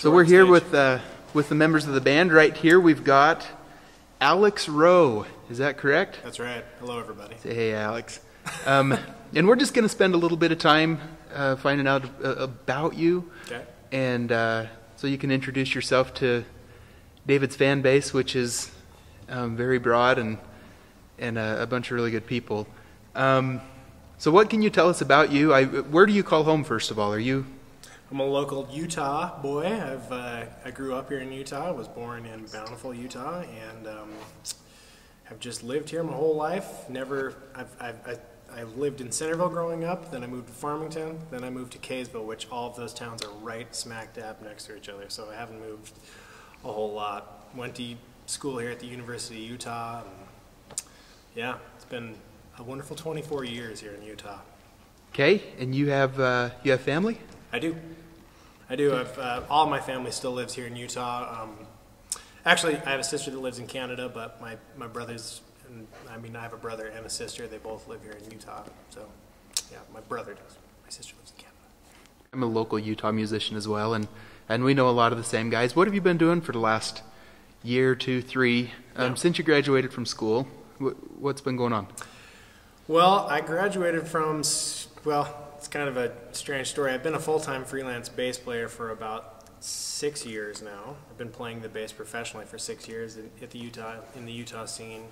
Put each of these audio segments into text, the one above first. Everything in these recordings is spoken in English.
So we're here with the members of the band. Right here we've got Alex Rowe. Is that correct? That's right. Hello, everybody. Say hey, Alex. And we're just going to spend a little bit of time finding out about you. Okay. And so you can introduce yourself to David's fan base, which is very broad and a bunch of really good people. So what can you tell us about you? Where do you call home, first of all? I'm a local Utah boy. I grew up here in Utah. I was born in Bountiful, Utah, and have just lived here my whole life. I lived in Centerville growing up, then I moved to Farmington, then I moved to Kaysville, which all of those towns are right smack dab next to each other, so I haven't moved a whole lot. Went to school here at the University of Utah, and yeah, it's been a wonderful 24 years here in Utah. Okay, and you have family? I do. All of my family still lives here in Utah. Actually, I have a sister that lives in Canada, but my brothers, I have a brother and a sister. They both live here in Utah. So, yeah, my brother does. My sister lives in Canada. I'm a local Utah musician as well, and we know a lot of the same guys. What have you been doing for the last year, 2, 3, since you graduated from school? What's been going on? Well, I graduated from, it's kind of a strange story. I've been a full-time freelance bass player for about 6 years now. I've been playing the bass professionally for 6 years in the Utah scene.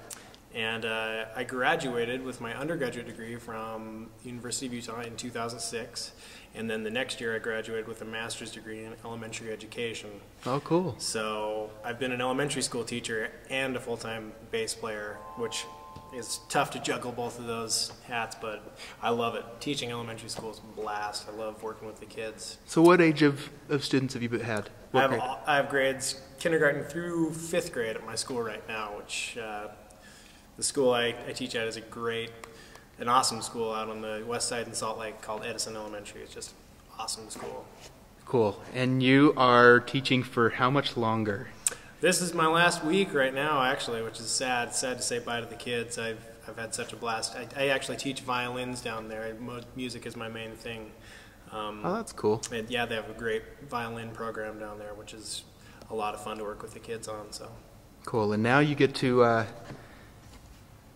And I graduated with my undergraduate degree from the University of Utah in 2006. And then the next year I graduated with a master's degree in elementary education. Oh, cool. So I've been an elementary school teacher and a full-time bass player, which is tough to juggle both of those hats, but I love it. Teaching elementary school is a blast. I love working with the kids. So what age of students have you had? I have grades kindergarten through 5th grade at my school right now, which the school I teach at is an awesome school out on the west side in Salt Lake called Edison Elementary. It's just an awesome school. Cool. And you are teaching for how much longer? This is my last week right now, actually, which is sad. It's sad to say bye to the kids. I've had such a blast. I actually teach violins down there. Music is my main thing. Oh, that's cool. And yeah, they have a great violin program down there, which is a lot of fun to work with the kids on. So cool. And now you get to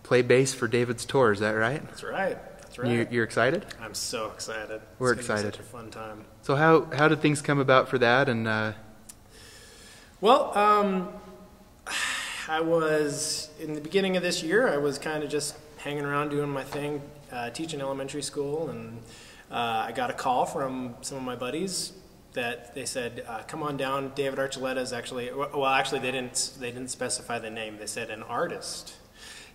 play bass for David's tour. Is that right? That's right. That's right. You're excited? I'm so excited. We're it's excited. Such a fun time. So how did things come about for that? And well, I was, in the beginning of this year, I was kind of just hanging around doing my thing, teaching elementary school, and I got a call from some of my buddies that they said, come on down, David Archuleta is actually, they didn't specify the name. They said an artist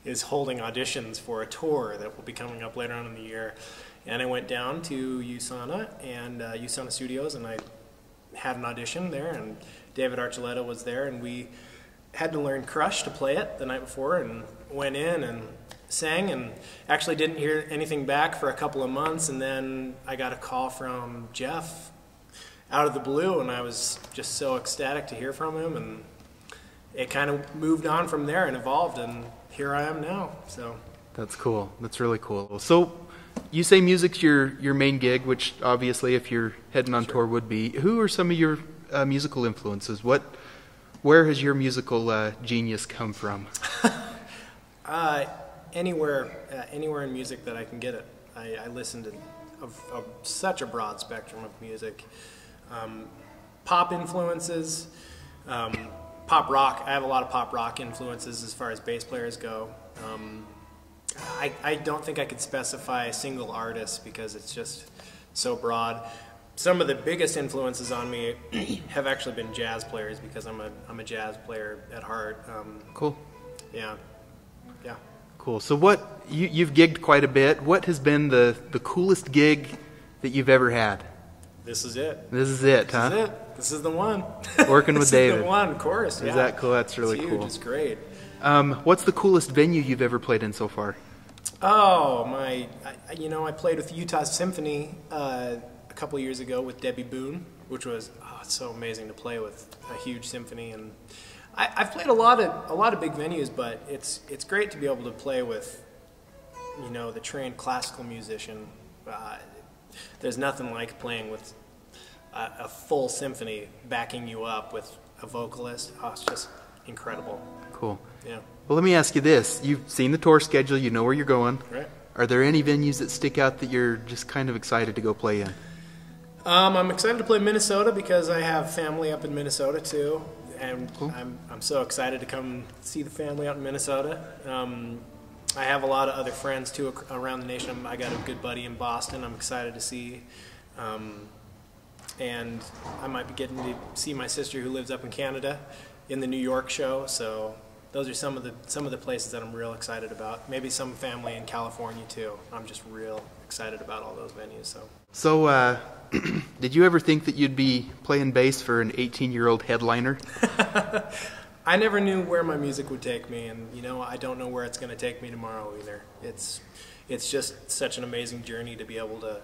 is holding auditions for a tour that will be coming up later on in the year. And I went down to USANA and USANA Studios, and I had an audition there, and David Archuleta was there, and we had to learn Crush to play it the night before, and went in and sang, and actually didn't hear anything back for a couple of months, and then I got a call from Jeff out of the blue, and I was just so ecstatic to hear from him, and it kind of moved on from there and evolved, and here I am now. So that's cool. That's really cool. So you say music's your main gig, which obviously if you're heading on tour would be. Who are some of your musical influences? Where has your musical genius come from? Anywhere in music that I can get it. I listen to such a broad spectrum of music. Pop influences, pop rock. I have a lot of pop rock influences as far as bass players go. I don't think I could specify a single artist because it's just so broad. Some of the biggest influences on me have actually been jazz players because I'm a jazz player at heart. Cool. Yeah. Cool. So you've gigged quite a bit. What has been the coolest gig that you've ever had? This is it. This is it, huh? This is it. This is the one. Working with David. This is the one, of course. Is that cool? That's really huge. Cool. It's great. What's the coolest venue you've ever played in so far? Oh, I played with Utah Symphony a couple of years ago with Debbie Boone, which was it's so amazing to play with a huge symphony. And I've played a lot of big venues, but it's great to be able to play with the trained classical musician. There's nothing like playing with a full symphony backing you up with a vocalist. Oh, it's just incredible. Cool. Yeah. Well, let me ask you this. You've seen the tour schedule. You know where you're going. Right. Are there any venues that stick out that you're just kind of excited to go play in? I'm excited to play Minnesota because I have family up in Minnesota too, and Cool. I'm so excited to come see the family out in Minnesota. I have a lot of other friends too around the nation. I got a good buddy in Boston I'm excited to see, and I might be getting to see my sister who lives up in Canada in the New York show. So those are some of the places that I'm real excited about. Maybe some family in California too. I'm just real excited about all those venues. So, did you ever think that you'd be playing bass for an 18-year-old headliner? I never knew where my music would take me, and I don't know where it's going to take me tomorrow either. It's just such an amazing journey to be able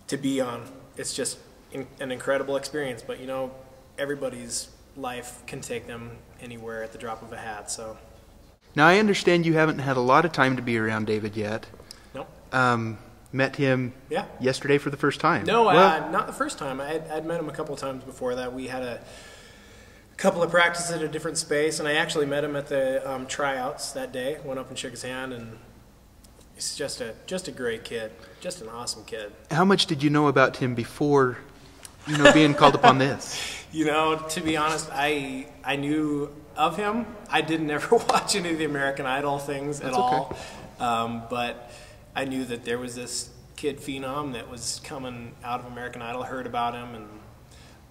to be on. It's just an incredible experience, but everybody's life can take them anywhere at the drop of a hat. So Now, I understand you haven't had a lot of time to be around David yet. Nope. Met him yesterday for the first time. No, not the first time. I'd met him a couple times before that. We had a couple of practices at a different space, and I actually met him at the tryouts that day. Went up and shook his hand, and he's just a great kid, just an awesome kid. How much did you know about him before, being called upon this? To be honest, I knew of him. I didn't ever watch any of the American Idol things at all, but I knew that there was this kid phenom that was coming out of American Idol. Heard about him and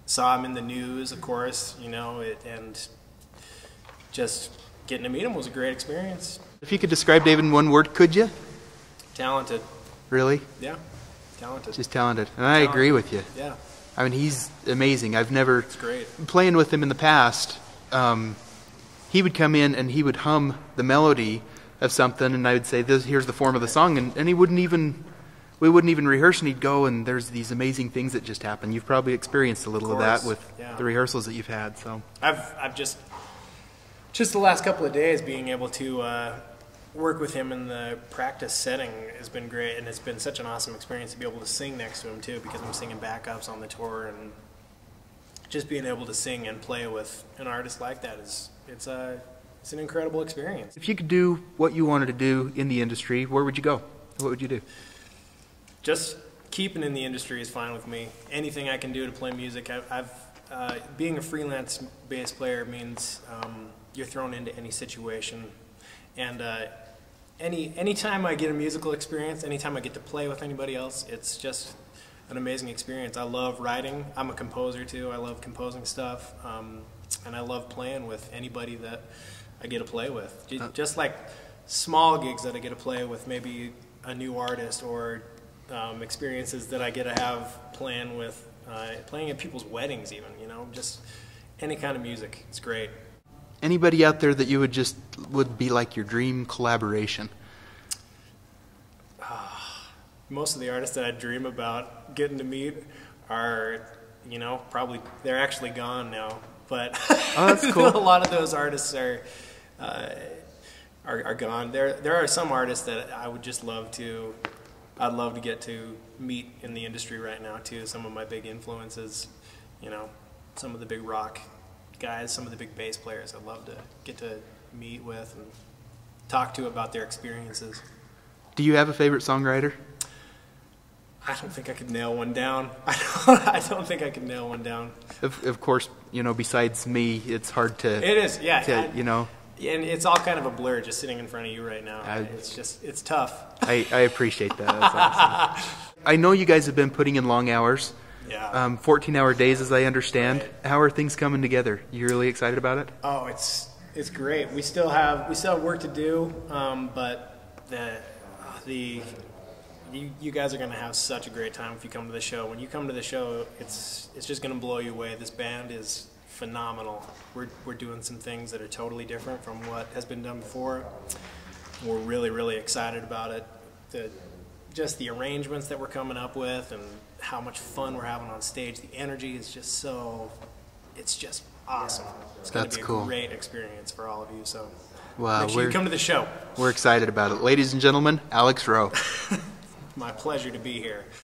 saw him in the news, of course, and just getting to meet him was a great experience. If you could describe David in one word, could you? Talented. Really? Yeah, talented. Just talented. And I agree with you. Yeah. I mean, he's amazing. I've never... It's great. Playing with him in the past, he would come in and he would hum the melody of something, and I would say, here's the form of the song, and we wouldn't even rehearse, and he'd go, and there's these amazing things that just happen. You've probably experienced a little of that with the rehearsals that you've had. So I've just the last couple of days being able to work with him in the practice setting has been great, and it's been such an awesome experience to be able to sing next to him too, because I'm singing backups on the tour, and just being able to sing and play with an artist like that it's an incredible experience. If you could do what you wanted to do in the industry, where would you go? What would you do? Just keeping in the industry is fine with me. Anything I can do to play music. Being a freelance bass player means you're thrown into any situation, and anytime I get a musical experience, anytime I get to play with anybody else, it's just an amazing experience. I love writing. I'm a composer too. I love composing stuff, and I love playing with anybody that I get to play with. Just like small gigs that I get to play with, maybe a new artist, or experiences that I get to have playing at people's weddings even, just any kind of music. It's great. Anybody out there that you would be like your dream collaboration? Most of the artists that I dream about getting to meet are, probably, they're actually gone now. But oh, that's cool. A lot of those artists are gone. There are some artists that I would just I'd love to get to meet in the industry right now too. Some of my big influences, some of the big rock guys, some of the big bass players I'd love to get to meet with and talk to about their experiences. Do you have a favorite songwriter? I don't think I could nail one down. I don't think I could nail one down. Of course, besides me, it's hard to... It is, yeah. And it's all kind of a blur just sitting in front of you right now. It's tough. I appreciate that. That's awesome. I know you guys have been putting in long hours. Yeah. 14-hour days, as I understand. Right. How are things coming together? You really excited about it? Oh, it's great. We still have work to do, but you guys are going to have such a great time if you come to the show. When you come to the show, it's just going to blow you away. This band is phenomenal. We're doing some things that are totally different from what has been done before. We're really, really excited about it. Just the arrangements that we're coming up with and how much fun we're having on stage. The energy is just it's just awesome. It's going to be a great experience for all of you. So make sure you come to the show. We're excited about it. Ladies and gentlemen, Alex Rowe. My pleasure to be here.